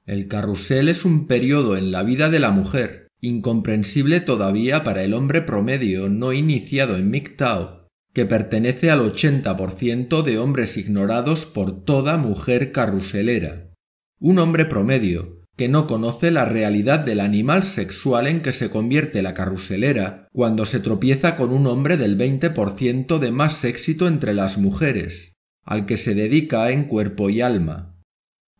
El carrusel es un periodo en la vida de la mujer, incomprensible todavía para el hombre promedio no iniciado en MGTOW, que pertenece al 80% de hombres ignorados por toda mujer carruselera. Un hombre promedio que no conoce la realidad del animal sexual en que se convierte la carruselera cuando se tropieza con un hombre del 20% de más éxito entre las mujeres, al que se dedica en cuerpo y alma.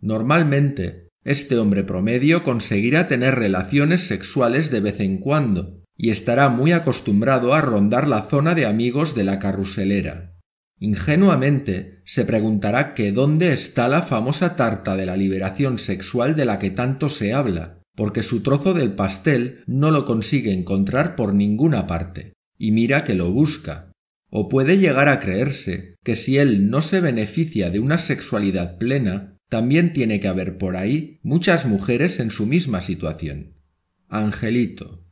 Normalmente, este hombre promedio conseguirá tener relaciones sexuales de vez en cuando y estará muy acostumbrado a rondar la zona de amigos de la carruselera. Ingenuamente se preguntará que dónde está la famosa tarta de la liberación sexual de la que tanto se habla, porque su trozo del pastel no lo consigue encontrar por ninguna parte, y mira que lo busca. O puede llegar a creerse que si él no se beneficia de una sexualidad plena, también tiene que haber por ahí muchas mujeres en su misma situación. Angelito.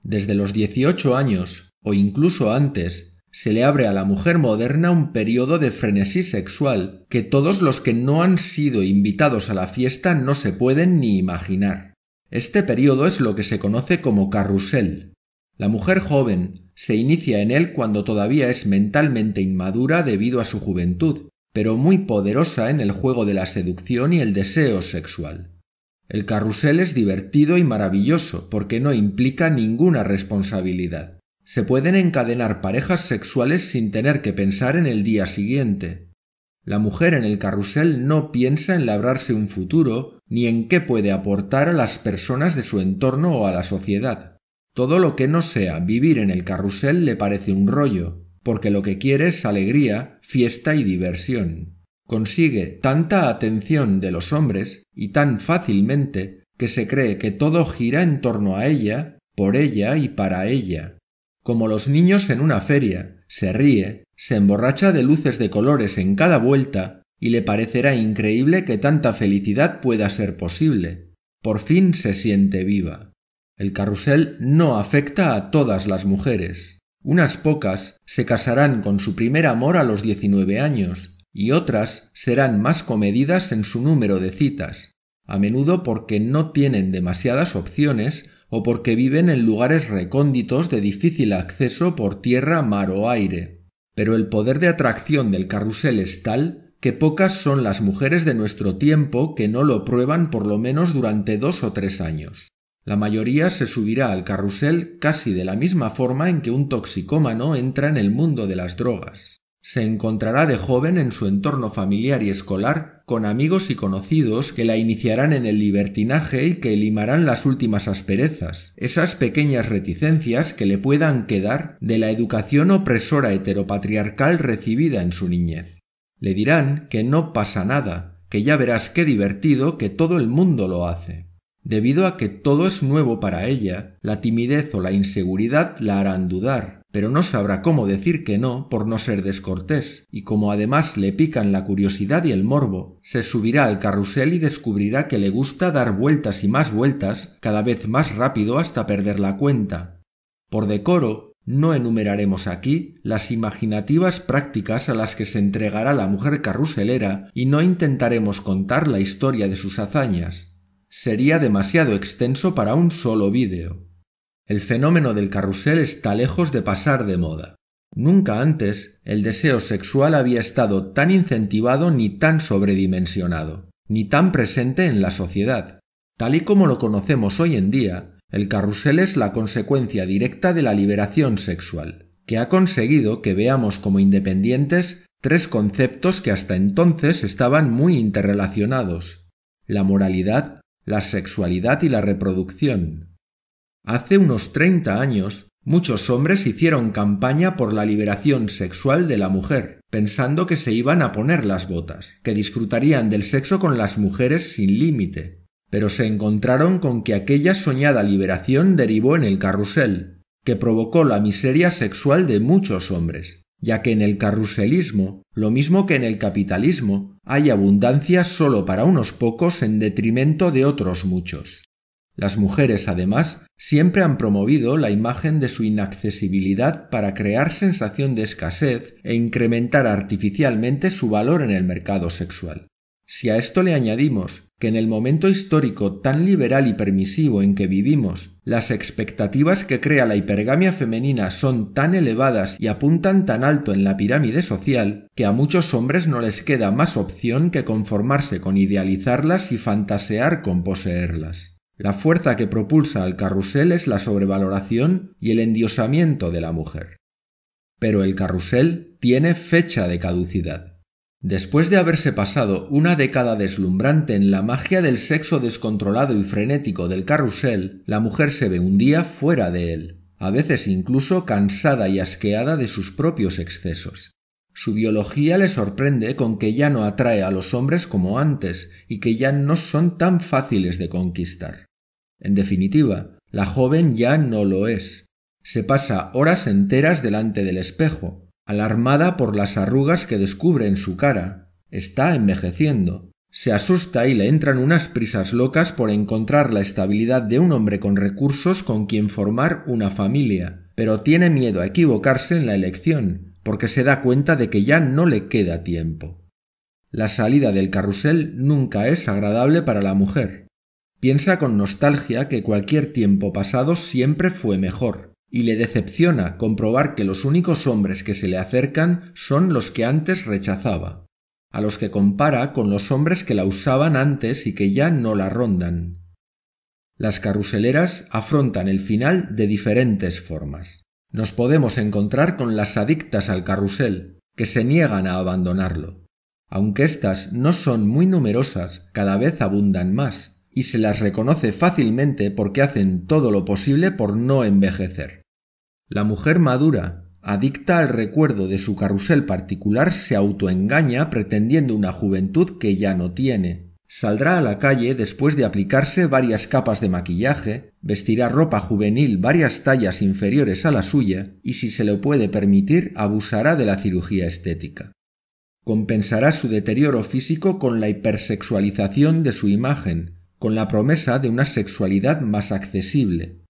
Desde los 18 años, o incluso antes, se le abre a la mujer moderna un periodo de frenesí sexual que todos los que no han sido invitados a la fiesta no se pueden ni imaginar. Este periodo es lo que se conoce como carrusel. La mujer joven se inicia en él cuando todavía es mentalmente inmadura debido a su juventud, pero muy poderosa en el juego de la seducción y el deseo sexual. El carrusel es divertido y maravilloso porque no implica ninguna responsabilidad. Se pueden encadenar parejas sexuales sin tener que pensar en el día siguiente. La mujer en el carrusel no piensa en labrarse un futuro ni en qué puede aportar a las personas de su entorno o a la sociedad. Todo lo que no sea vivir en el carrusel le parece un rollo, porque lo que quiere es alegría, fiesta y diversión. Consigue tanta atención de los hombres y tan fácilmente que se cree que todo gira en torno a ella, por ella y para ella. Como los niños en una feria, se ríe, se emborracha de luces de colores en cada vuelta y le parecerá increíble que tanta felicidad pueda ser posible. Por fin se siente viva. El carrusel no afecta a todas las mujeres. Unas pocas se casarán con su primer amor a los 19 años y otras serán más comedidas en su número de citas, a menudo porque no tienen demasiadas opciones o porque viven en lugares recónditos de difícil acceso por tierra, mar o aire. Pero el poder de atracción del carrusel es tal que pocas son las mujeres de nuestro tiempo que no lo prueban por lo menos durante 2 o 3 años. La mayoría se subirá al carrusel casi de la misma forma en que un toxicómano entra en el mundo de las drogas. Se encontrará de joven en su entorno familiar y escolar con amigos y conocidos que la iniciarán en el libertinaje y que limarán las últimas asperezas, esas pequeñas reticencias que le puedan quedar de la educación opresora heteropatriarcal recibida en su niñez. Le dirán que no pasa nada, que ya verás qué divertido, que todo el mundo lo hace. Debido a que todo es nuevo para ella, la timidez o la inseguridad la harán dudar, pero no sabrá cómo decir que no por no ser descortés, y como además le pican la curiosidad y el morbo, se subirá al carrusel y descubrirá que le gusta dar vueltas y más vueltas, cada vez más rápido hasta perder la cuenta. Por decoro, no enumeraremos aquí las imaginativas prácticas a las que se entregará la mujer carruselera y no intentaremos contar la historia de sus hazañas. Sería demasiado extenso para un solo vídeo. El fenómeno del carrusel está lejos de pasar de moda. Nunca antes el deseo sexual había estado tan incentivado ni tan sobredimensionado, ni tan presente en la sociedad. Tal y como lo conocemos hoy en día, el carrusel es la consecuencia directa de la liberación sexual, que ha conseguido que veamos como independientes 3 conceptos que hasta entonces estaban muy interrelacionados: la moralidad, la sexualidad y la reproducción. Hace unos 30 años, muchos hombres hicieron campaña por la liberación sexual de la mujer, pensando que se iban a poner las botas, que disfrutarían del sexo con las mujeres sin límite. Pero se encontraron con que aquella soñada liberación derivó en el carrusel, que provocó la miseria sexual de muchos hombres, ya que en el carruselismo, lo mismo que en el capitalismo, hay abundancia solo para unos pocos en detrimento de otros muchos. Las mujeres, además, siempre han promovido la imagen de su inaccesibilidad para crear sensación de escasez e incrementar artificialmente su valor en el mercado sexual. Si a esto le añadimos que en el momento histórico tan liberal y permisivo en que vivimos, las expectativas que crea la hipergamia femenina son tan elevadas y apuntan tan alto en la pirámide social, que a muchos hombres no les queda más opción que conformarse con idealizarlas y fantasear con poseerlas. La fuerza que propulsa al carrusel es la sobrevaloración y el endiosamiento de la mujer. Pero el carrusel tiene fecha de caducidad. Después de haberse pasado una década deslumbrante en la magia del sexo descontrolado y frenético del carrusel, la mujer se ve un día fuera de él, a veces incluso cansada y asqueada de sus propios excesos. Su biología le sorprende con que ya no atrae a los hombres como antes y que ya no son tan fáciles de conquistar. En definitiva, la joven ya no lo es. Se pasa horas enteras delante del espejo, alarmada por las arrugas que descubre en su cara. Está envejeciendo. Se asusta y le entran unas prisas locas por encontrar la estabilidad de un hombre con recursos con quien formar una familia, pero tiene miedo a equivocarse en la elección, porque se da cuenta de que ya no le queda tiempo. La salida del carrusel nunca es agradable para la mujer. Piensa con nostalgia que cualquier tiempo pasado siempre fue mejor, y le decepciona comprobar que los únicos hombres que se le acercan son los que antes rechazaba, a los que compara con los hombres que la usaban antes y que ya no la rondan. Las carruseleras afrontan el final de diferentes formas. Nos podemos encontrar con las adictas al carrusel, que se niegan a abandonarlo. Aunque éstas no son muy numerosas, cada vez abundan más, y se las reconoce fácilmente porque hacen todo lo posible por no envejecer. La mujer madura, adicta al recuerdo de su carrusel particular, se autoengaña pretendiendo una juventud que ya no tiene. Saldrá a la calle después de aplicarse varias capas de maquillaje, vestirá ropa juvenil varias tallas inferiores a la suya y, si se lo puede permitir, abusará de la cirugía estética. Compensará su deterioro físico con la hipersexualización de su imagen, con la promesa de una sexualidad más accesible.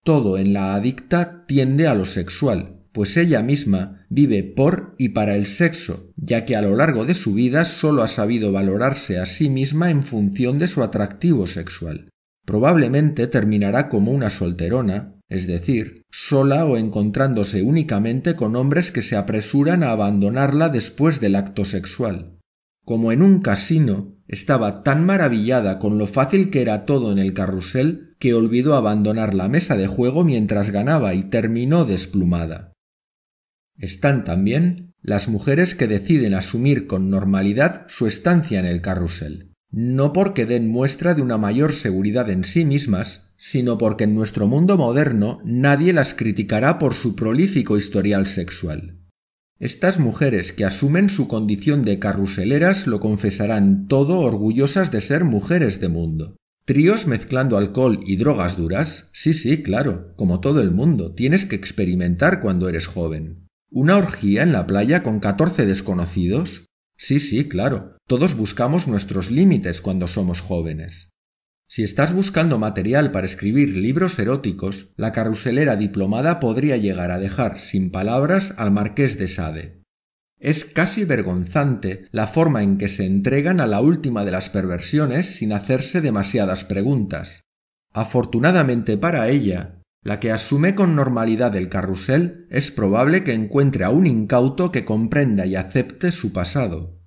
Todo en la adicta tiende a lo sexual, pues ella misma vive por y para el sexo, ya que a lo largo de su vida solo ha sabido valorarse a sí misma en función de su atractivo sexual. Probablemente terminará como una solterona, es decir, sola o encontrándose únicamente con hombres que se apresuran a abandonarla después del acto sexual. Como en un casino, estaba tan maravillada con lo fácil que era todo en el carrusel que olvidó abandonar la mesa de juego mientras ganaba y terminó desplumada. Están también las mujeres que deciden asumir con normalidad su estancia en el carrusel, no porque den muestra de una mayor seguridad en sí mismas, sino porque en nuestro mundo moderno nadie las criticará por su prolífico historial sexual. Estas mujeres que asumen su condición de carruseleras lo confesarán todo orgullosas de ser mujeres de mundo. ¿Tríos mezclando alcohol y drogas duras? Sí, claro, como todo el mundo, tienes que experimentar cuando eres joven. ¿Una orgía en la playa con 14 desconocidos? Sí, claro, todos buscamos nuestros límites cuando somos jóvenes. Si estás buscando material para escribir libros eróticos, la carruselera diplomada podría llegar a dejar sin palabras al Marqués de Sade. Es casi vergonzante la forma en que se entregan a la última de las perversiones sin hacerse demasiadas preguntas. Afortunadamente para ella, la que asume con normalidad el carrusel, es probable que encuentre a un incauto que comprenda y acepte su pasado.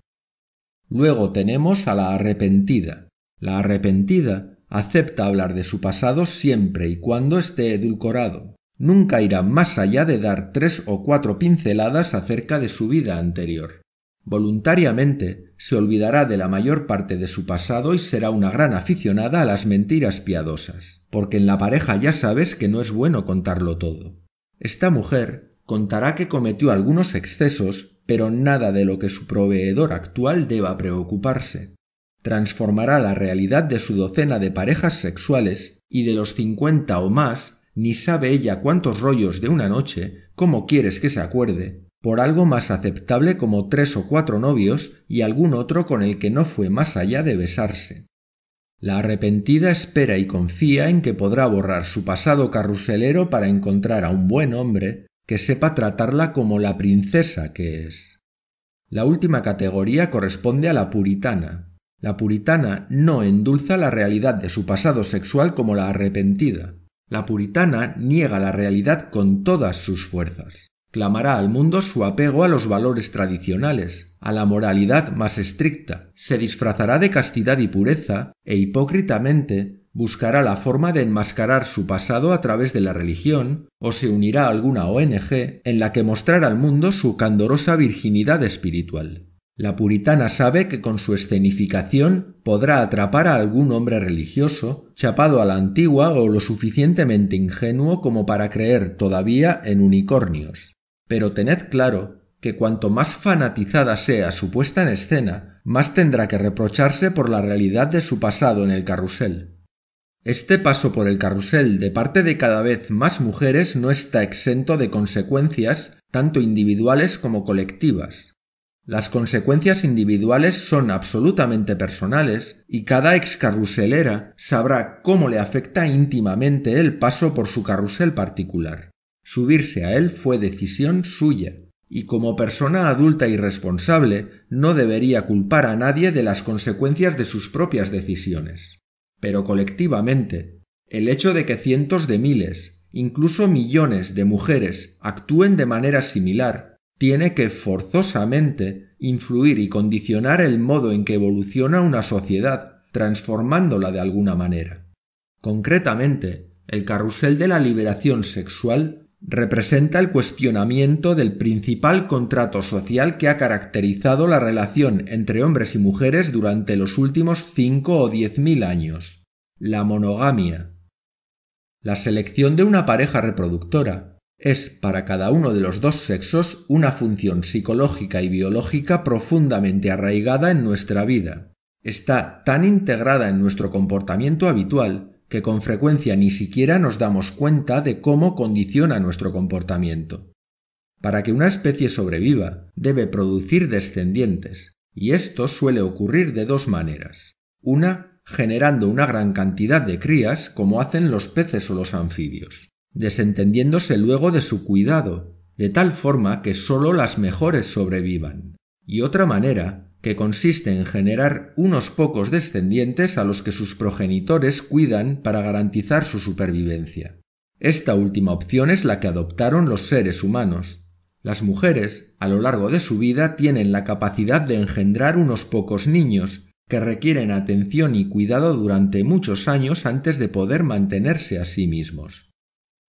Luego tenemos a la arrepentida. La arrepentida acepta hablar de su pasado siempre y cuando esté edulcorado. Nunca irá más allá de dar 3 o 4 pinceladas acerca de su vida anterior. Voluntariamente se olvidará de la mayor parte de su pasado y será una gran aficionada a las mentiras piadosas, porque en la pareja ya sabes que no es bueno contarlo todo. Esta mujer contará que cometió algunos excesos, pero nada de lo que su proveedor actual deba preocuparse. Transformará la realidad de su docena de parejas sexuales y de los 50 o más, ni sabe ella cuántos rollos de una noche, cómo quieres que se acuerde, por algo más aceptable como 3 o 4 novios y algún otro con el que no fue más allá de besarse. La arrepentida espera y confía en que podrá borrar su pasado carruselero para encontrar a un buen hombre que sepa tratarla como la princesa que es. La última categoría corresponde a la puritana. La puritana no endulza la realidad de su pasado sexual como la arrepentida. La puritana niega la realidad con todas sus fuerzas. Clamará al mundo su apego a los valores tradicionales, a la moralidad más estricta, se disfrazará de castidad y pureza e hipócritamente buscará la forma de enmascarar su pasado a través de la religión o se unirá a alguna ONG en la que mostrará al mundo su candorosa virginidad espiritual. La puritana sabe que con su escenificación podrá atrapar a algún hombre religioso, chapado a la antigua o lo suficientemente ingenuo como para creer todavía en unicornios. Pero tened claro que cuanto más fanatizada sea su puesta en escena, más tendrá que reprocharse por la realidad de su pasado en el carrusel. Este paso por el carrusel de parte de cada vez más mujeres no está exento de consecuencias tanto individuales como colectivas. Las consecuencias individuales son absolutamente personales y cada excarruselera sabrá cómo le afecta íntimamente el paso por su carrusel particular. Subirse a él fue decisión suya, y como persona adulta y responsable no debería culpar a nadie de las consecuencias de sus propias decisiones. Pero colectivamente, el hecho de que cientos de miles, incluso millones de mujeres actúen de manera similar, tiene que forzosamente influir y condicionar el modo en que evoluciona una sociedad, transformándola de alguna manera. Concretamente, el carrusel de la liberación sexual representa el cuestionamiento del principal contrato social que ha caracterizado la relación entre hombres y mujeres durante los últimos 5 o 10.000 años: la monogamia. La selección de una pareja reproductora es para cada uno de los dos sexos una función psicológica y biológica profundamente arraigada en nuestra vida. Está tan integrada en nuestro comportamiento habitual que con frecuencia ni siquiera nos damos cuenta de cómo condiciona nuestro comportamiento. Para que una especie sobreviva, debe producir descendientes, y esto suele ocurrir de dos maneras. Una, generando una gran cantidad de crías, como hacen los peces o los anfibios, desentendiéndose luego de su cuidado, de tal forma que sólo las mejores sobrevivan. Y otra manera, que consiste en generar unos pocos descendientes a los que sus progenitores cuidan para garantizar su supervivencia. Esta última opción es la que adoptaron los seres humanos. Las mujeres, a lo largo de su vida, tienen la capacidad de engendrar unos pocos niños, que requieren atención y cuidado durante muchos años antes de poder mantenerse a sí mismos.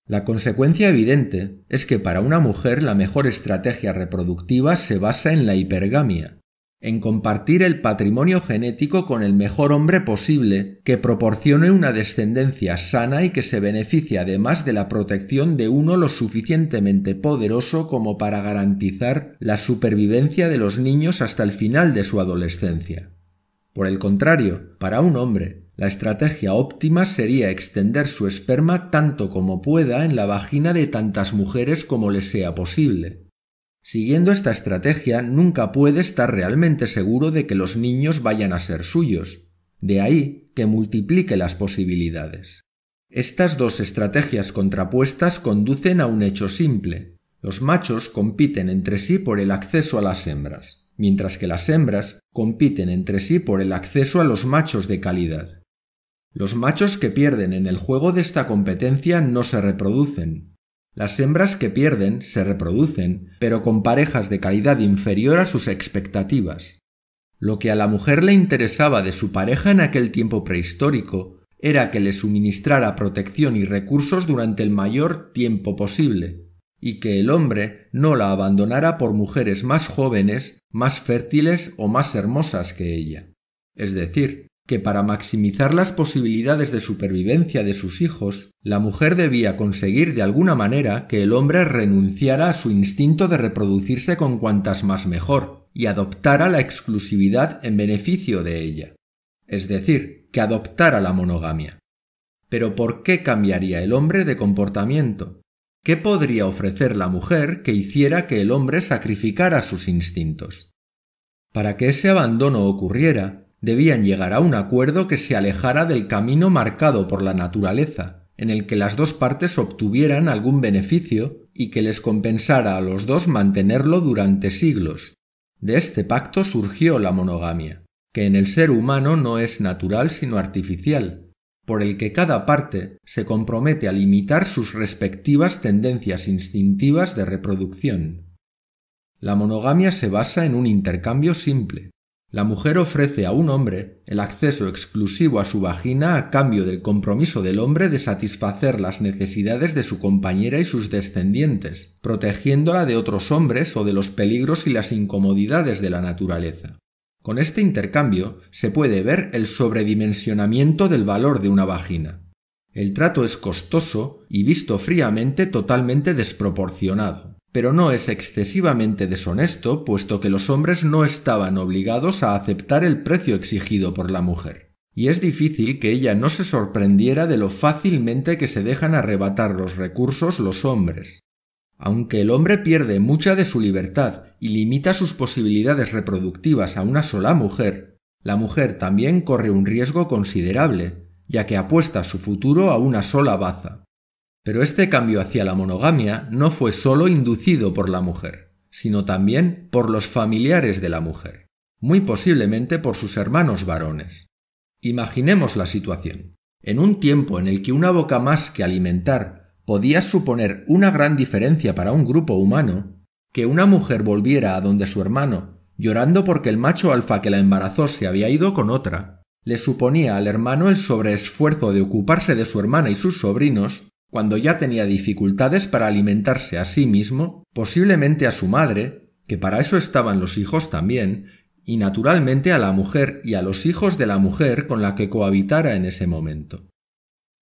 La consecuencia evidente es que para una mujer la mejor estrategia reproductiva se basa en la hipergamia, en compartir el patrimonio genético con el mejor hombre posible que proporcione una descendencia sana y que se beneficie además de la protección de uno lo suficientemente poderoso como para garantizar la supervivencia de los niños hasta el final de su adolescencia. Por el contrario, para un hombre, la estrategia óptima sería extender su esperma tanto como pueda en la vagina de tantas mujeres como le sea posible. Siguiendo esta estrategia, nunca puede estar realmente seguro de que los niños vayan a ser suyos. De ahí que multiplique las posibilidades. Estas dos estrategias contrapuestas conducen a un hecho simple. Los machos compiten entre sí por el acceso a las hembras, mientras que las hembras compiten entre sí por el acceso a los machos de calidad. Los machos que pierden en el juego de esta competencia no se reproducen. Las hembras que pierden se reproducen, pero con parejas de calidad inferior a sus expectativas. Lo que a la mujer le interesaba de su pareja en aquel tiempo prehistórico era que le suministrara protección y recursos durante el mayor tiempo posible, y que el hombre no la abandonara por mujeres más jóvenes, más fértiles o más hermosas que ella. Es decir, que para maximizar las posibilidades de supervivencia de sus hijos, la mujer debía conseguir de alguna manera que el hombre renunciara a su instinto de reproducirse con cuantas más mejor y adoptara la exclusividad en beneficio de ella. Es decir, que adoptara la monogamia. Pero ¿por qué cambiaría el hombre de comportamiento? ¿Qué podría ofrecer la mujer que hiciera que el hombre sacrificara sus instintos? Para que ese abandono ocurriera, debían llegar a un acuerdo que se alejara del camino marcado por la naturaleza, en el que las dos partes obtuvieran algún beneficio y que les compensara a los dos mantenerlo durante siglos. De este pacto surgió la monogamia. que en el ser humano no es natural sino artificial, por el que cada parte se compromete a limitar sus respectivas tendencias instintivas de reproducción. La monogamia se basa en un intercambio simple. La mujer ofrece a un hombre el acceso exclusivo a su vagina a cambio del compromiso del hombre de satisfacer las necesidades de su compañera y sus descendientes, protegiéndola de otros hombres o de los peligros y las incomodidades de la naturaleza. Con este intercambio se puede ver el sobredimensionamiento del valor de una vagina. El trato es costoso y, visto fríamente, totalmente desproporcionado. Pero no es excesivamente deshonesto, puesto que los hombres no estaban obligados a aceptar el precio exigido por la mujer, y es difícil que ella no se sorprendiera de lo fácilmente que se dejan arrebatar los recursos los hombres. Aunque el hombre pierde mucha de su libertad y limita sus posibilidades reproductivas a una sola mujer, la mujer también corre un riesgo considerable, ya que apuesta su futuro a una sola baza. Pero este cambio hacia la monogamia no fue solo inducido por la mujer, sino también por los familiares de la mujer, muy posiblemente por sus hermanos varones. Imaginemos la situación. En un tiempo en el que una boca más que alimentar podía suponer una gran diferencia para un grupo humano, que una mujer volviera a donde su hermano, llorando porque el macho alfa que la embarazó se había ido con otra, le suponía al hermano el sobreesfuerzo de ocuparse de su hermana y sus sobrinos, cuando ya tenía dificultades para alimentarse a sí mismo, posiblemente a su madre, que para eso estaban los hijos también, y naturalmente a la mujer y a los hijos de la mujer con la que cohabitara en ese momento.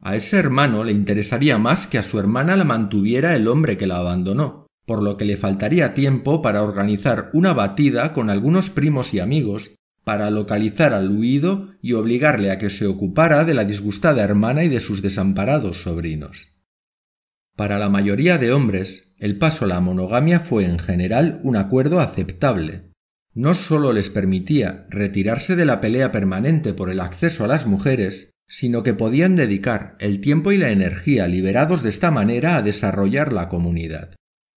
A ese hermano le interesaría más que a su hermana la mantuviera el hombre que la abandonó, por lo que le faltaría tiempo para organizar una batida con algunos primos y amigos, para localizar al huido y obligarle a que se ocupara de la disgustada hermana y de sus desamparados sobrinos. Para la mayoría de hombres, el paso a la monogamia fue en general un acuerdo aceptable. No solo les permitía retirarse de la pelea permanente por el acceso a las mujeres, sino que podían dedicar el tiempo y la energía liberados de esta manera a desarrollar la comunidad.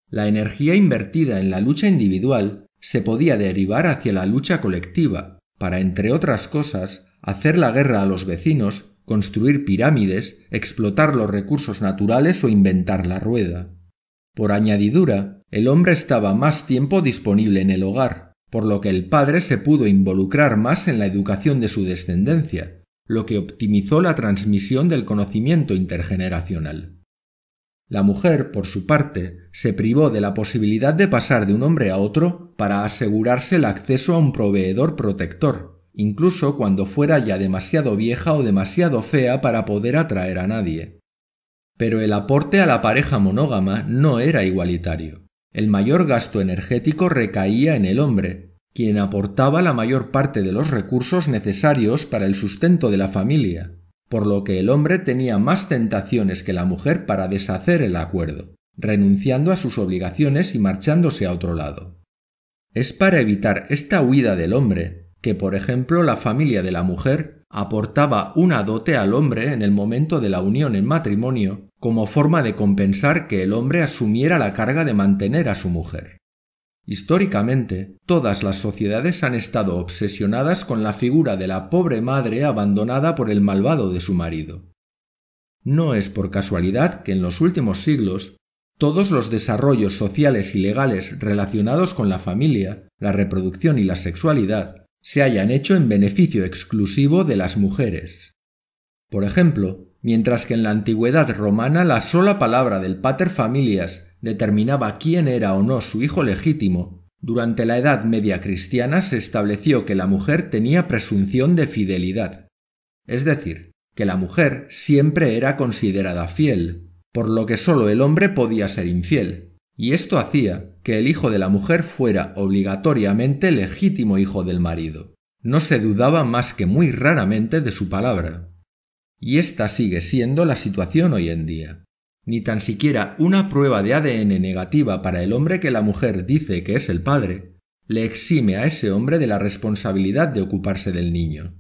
La energía invertida en la lucha individual se podía derivar hacia la lucha colectiva, para, entre otras cosas, hacer la guerra a los vecinos, construir pirámides, explotar los recursos naturales o inventar la rueda. Por añadidura, el hombre estaba más tiempo disponible en el hogar, por lo que el padre se pudo involucrar más en la educación de su descendencia, lo que optimizó la transmisión del conocimiento intergeneracional. La mujer, por su parte, se privó de la posibilidad de pasar de un hombre a otro para asegurarse el acceso a un proveedor protector, incluso cuando fuera ya demasiado vieja o demasiado fea para poder atraer a nadie. Pero el aporte a la pareja monógama no era igualitario. El mayor gasto energético recaía en el hombre, quien aportaba la mayor parte de los recursos necesarios para el sustento de la familia, por lo que el hombre tenía más tentaciones que la mujer para deshacer el acuerdo, renunciando a sus obligaciones y marchándose a otro lado. Es para evitar esta huida del hombre que, por ejemplo, la familia de la mujer aportaba una dote al hombre en el momento de la unión en matrimonio como forma de compensar que el hombre asumiera la carga de mantener a su mujer. Históricamente, todas las sociedades han estado obsesionadas con la figura de la pobre madre abandonada por el malvado de su marido. No es por casualidad que en los últimos siglos todos los desarrollos sociales y legales relacionados con la familia, la reproducción y la sexualidad se hayan hecho en beneficio exclusivo de las mujeres. Por ejemplo, mientras que en la antigüedad romana la sola palabra del pater familias determinaba quién era o no su hijo legítimo, durante la Edad Media cristiana se estableció que la mujer tenía presunción de fidelidad, es decir, que la mujer siempre era considerada fiel, por lo que solo el hombre podía ser infiel, y esto hacía que el hijo de la mujer fuera obligatoriamente legítimo hijo del marido. No se dudaba más que muy raramente de su palabra. Y esta sigue siendo la situación hoy en día. Ni tan siquiera una prueba de ADN negativa para el hombre que la mujer dice que es el padre le exime a ese hombre de la responsabilidad de ocuparse del niño.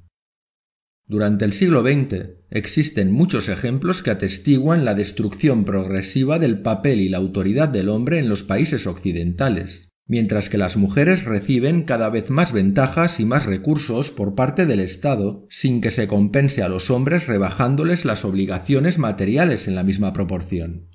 Durante el siglo XX existen muchos ejemplos que atestiguan la destrucción progresiva del papel y la autoridad del hombre en los países occidentales, mientras que las mujeres reciben cada vez más ventajas y más recursos por parte del Estado sin que se compense a los hombres rebajándoles las obligaciones materiales en la misma proporción.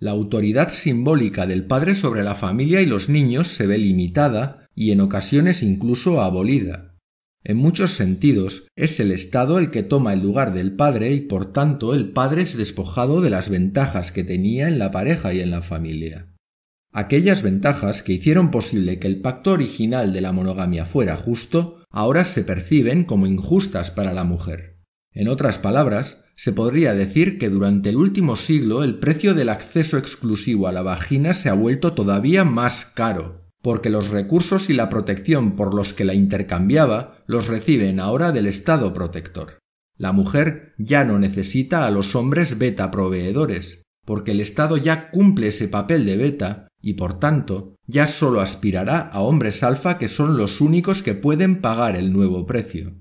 La autoridad simbólica del padre sobre la familia y los niños se ve limitada y en ocasiones incluso abolida. En muchos sentidos, es el Estado el que toma el lugar del padre y por tanto el padre es despojado de las ventajas que tenía en la pareja y en la familia. Aquellas ventajas que hicieron posible que el pacto original de la monogamia fuera justo, ahora se perciben como injustas para la mujer. En otras palabras, se podría decir que durante el último siglo el precio del acceso exclusivo a la vagina se ha vuelto todavía más caro, porque los recursos y la protección por los que la intercambiaba los reciben ahora del Estado protector. La mujer ya no necesita a los hombres beta proveedores, porque el Estado ya cumple ese papel de beta y por tanto ya solo aspirará a hombres alfa que son los únicos que pueden pagar el nuevo precio.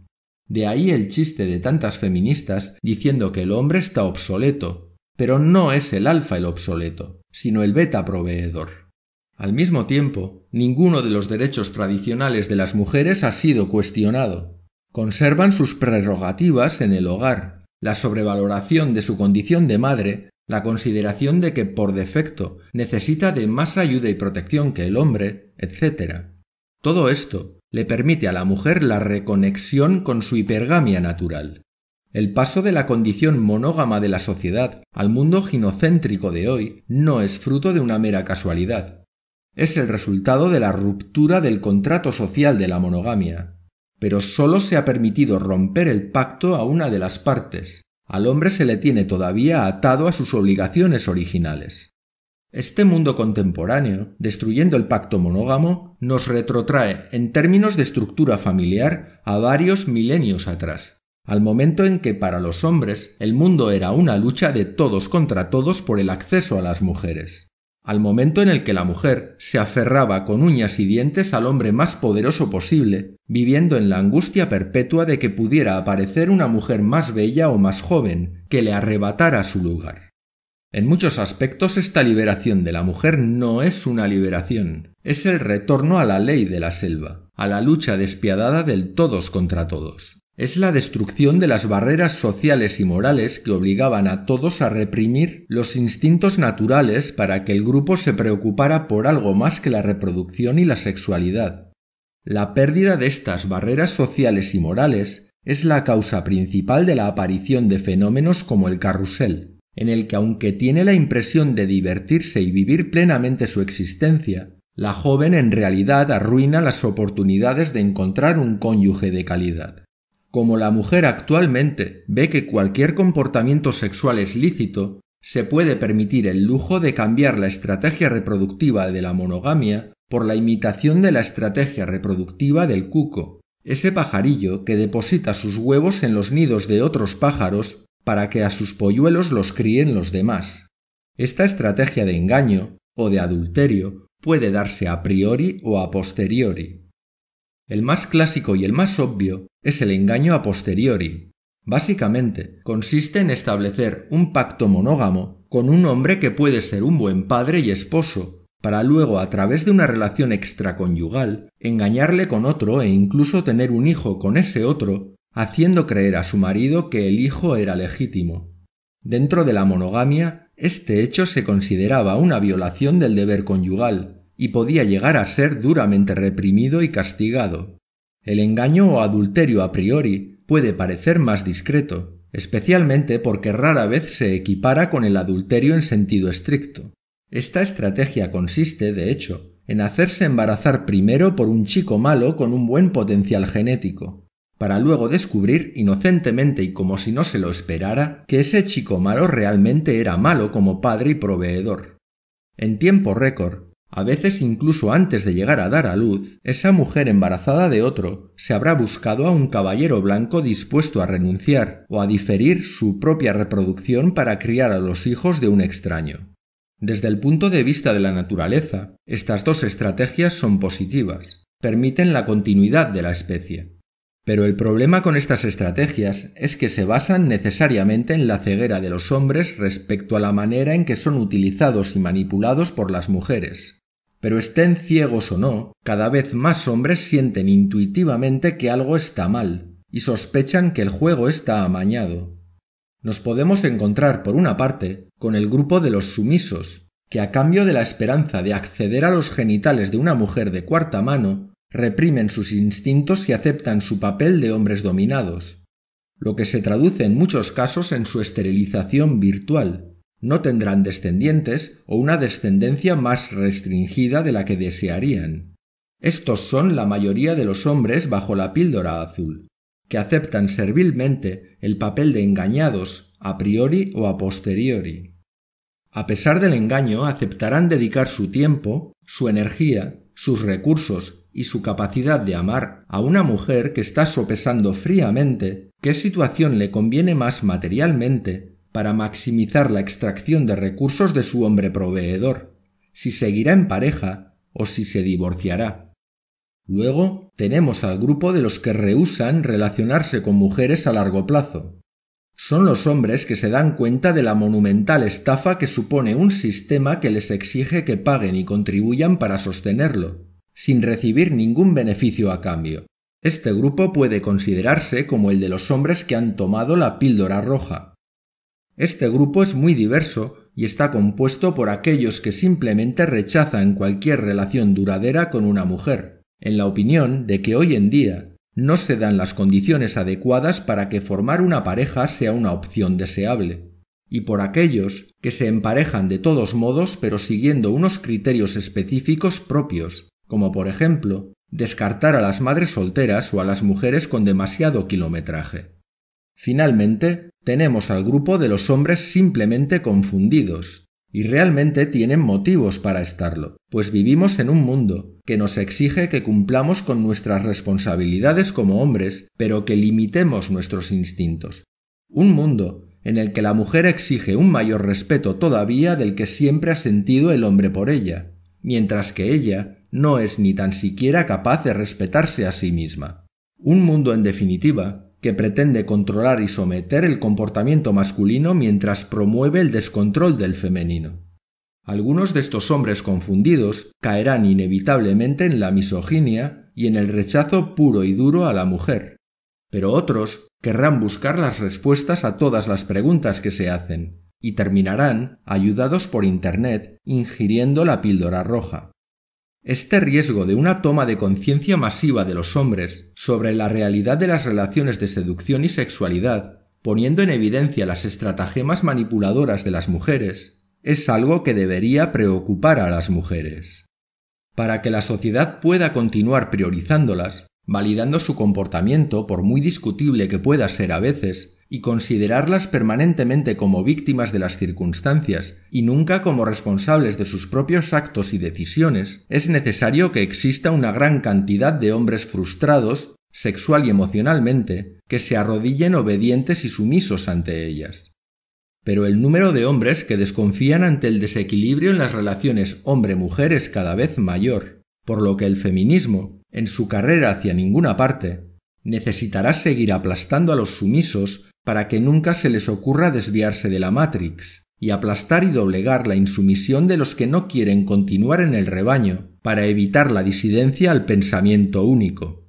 De ahí el chiste de tantas feministas diciendo que el hombre está obsoleto, pero no es el alfa el obsoleto, sino el beta proveedor. Al mismo tiempo, ninguno de los derechos tradicionales de las mujeres ha sido cuestionado. Conservan sus prerrogativas en el hogar, la sobrevaloración de su condición de madre, la consideración de que por defecto necesita de más ayuda y protección que el hombre, etc. Todo esto le permite a la mujer la reconexión con su hipergamia natural. El paso de la condición monógama de la sociedad al mundo ginocéntrico de hoy no es fruto de una mera casualidad. Es el resultado de la ruptura del contrato social de la monogamia. Pero solo se ha permitido romper el pacto a una de las partes. Al hombre se le tiene todavía atado a sus obligaciones originales. Este mundo contemporáneo, destruyendo el pacto monógamo, nos retrotrae en términos de estructura familiar a varios milenios atrás, al momento en que para los hombres el mundo era una lucha de todos contra todos por el acceso a las mujeres, al momento en el que la mujer se aferraba con uñas y dientes al hombre más poderoso posible, viviendo en la angustia perpetua de que pudiera aparecer una mujer más bella o más joven que le arrebatara su lugar. En muchos aspectos esta liberación de la mujer no es una liberación, es el retorno a la ley de la selva, a la lucha despiadada del todos contra todos. Es la destrucción de las barreras sociales y morales que obligaban a todos a reprimir los instintos naturales para que el grupo se preocupara por algo más que la reproducción y la sexualidad. La pérdida de estas barreras sociales y morales es la causa principal de la aparición de fenómenos como el carrusel, en el que aunque tiene la impresión de divertirse y vivir plenamente su existencia, la joven en realidad arruina las oportunidades de encontrar un cónyuge de calidad. Como la mujer actualmente ve que cualquier comportamiento sexual es lícito, se puede permitir el lujo de cambiar la estrategia reproductiva de la monogamia por la imitación de la estrategia reproductiva del cuco, ese pajarillo que deposita sus huevos en los nidos de otros pájaros para que a sus polluelos los críen los demás. Esta estrategia de engaño o de adulterio puede darse a priori o a posteriori. El más clásico y el más obvio es el engaño a posteriori. Básicamente, consiste en establecer un pacto monógamo con un hombre que puede ser un buen padre y esposo, para luego, a través de una relación extraconyugal, engañarle con otro e incluso tener un hijo con ese otro, haciendo creer a su marido que el hijo era legítimo. Dentro de la monogamia, este hecho se consideraba una violación del deber conyugal y podía llegar a ser duramente reprimido y castigado. El engaño o adulterio a priori puede parecer más discreto, especialmente porque rara vez se equipara con el adulterio en sentido estricto. Esta estrategia consiste, de hecho, en hacerse embarazar primero por un chico malo con un buen potencial genético, para luego descubrir inocentemente y como si no se lo esperara que ese chico malo realmente era malo como padre y proveedor. En tiempo récord, a veces incluso antes de llegar a dar a luz, esa mujer embarazada de otro se habrá buscado a un caballero blanco dispuesto a renunciar o a diferir su propia reproducción para criar a los hijos de un extraño. Desde el punto de vista de la naturaleza, estas dos estrategias son positivas, permiten la continuidad de la especie. Pero el problema con estas estrategias es que se basan necesariamente en la ceguera de los hombres respecto a la manera en que son utilizados y manipulados por las mujeres. Pero estén ciegos o no, cada vez más hombres sienten intuitivamente que algo está mal y sospechan que el juego está amañado. Nos podemos encontrar, por una parte, con el grupo de los sumisos, que a cambio de la esperanza de acceder a los genitales de una mujer de cuarta mano, reprimen sus instintos y aceptan su papel de hombres dominados, lo que se traduce en muchos casos en su esterilización virtual. No tendrán descendientes o una descendencia más restringida de la que desearían. Estos son la mayoría de los hombres bajo la píldora azul, que aceptan servilmente el papel de engañados a priori o a posteriori. A pesar del engaño, aceptarán dedicar su tiempo, su energía, sus recursos y su capacidad de amar a una mujer que está sopesando fríamente qué situación le conviene más materialmente para maximizar la extracción de recursos de su hombre proveedor, si seguirá en pareja o si se divorciará. Luego tenemos al grupo de los que rehúsan relacionarse con mujeres a largo plazo. Son los hombres que se dan cuenta de la monumental estafa que supone un sistema que les exige que paguen y contribuyan para sostenerlo, sin recibir ningún beneficio a cambio. Este grupo puede considerarse como el de los hombres que han tomado la píldora roja. Este grupo es muy diverso y está compuesto por aquellos que simplemente rechazan cualquier relación duradera con una mujer, en la opinión de que hoy en día no se dan las condiciones adecuadas para que formar una pareja sea una opción deseable, y por aquellos que se emparejan de todos modos pero siguiendo unos criterios específicos propios, como por ejemplo, descartar a las madres solteras o a las mujeres con demasiado kilometraje. Finalmente, tenemos al grupo de los hombres simplemente confundidos, y realmente tienen motivos para estarlo, pues vivimos en un mundo que nos exige que cumplamos con nuestras responsabilidades como hombres, pero que limitemos nuestros instintos. Un mundo en el que la mujer exige un mayor respeto todavía del que siempre ha sentido el hombre por ella, mientras que ella no es ni tan siquiera capaz de respetarse a sí misma. Un mundo, en definitiva, que pretende controlar y someter el comportamiento masculino mientras promueve el descontrol del femenino. Algunos de estos hombres confundidos caerán inevitablemente en la misoginia y en el rechazo puro y duro a la mujer, pero otros querrán buscar las respuestas a todas las preguntas que se hacen y terminarán ayudados por Internet ingiriendo la píldora roja. Este riesgo de una toma de conciencia masiva de los hombres sobre la realidad de las relaciones de seducción y sexualidad, poniendo en evidencia las estratagemas manipuladoras de las mujeres, es algo que debería preocupar a las mujeres. Para que la sociedad pueda continuar priorizándolas, validando su comportamiento por muy discutible que pueda ser a veces, y considerarlas permanentemente como víctimas de las circunstancias y nunca como responsables de sus propios actos y decisiones, es necesario que exista una gran cantidad de hombres frustrados, sexual y emocionalmente, que se arrodillen obedientes y sumisos ante ellas. Pero el número de hombres que desconfían ante el desequilibrio en las relaciones hombre-mujer es cada vez mayor, por lo que el feminismo, en su carrera hacia ninguna parte, necesitará seguir aplastando a los sumisos para que nunca se les ocurra desviarse de la Matrix, y aplastar y doblegar la insumisión de los que no quieren continuar en el rebaño para evitar la disidencia al pensamiento único.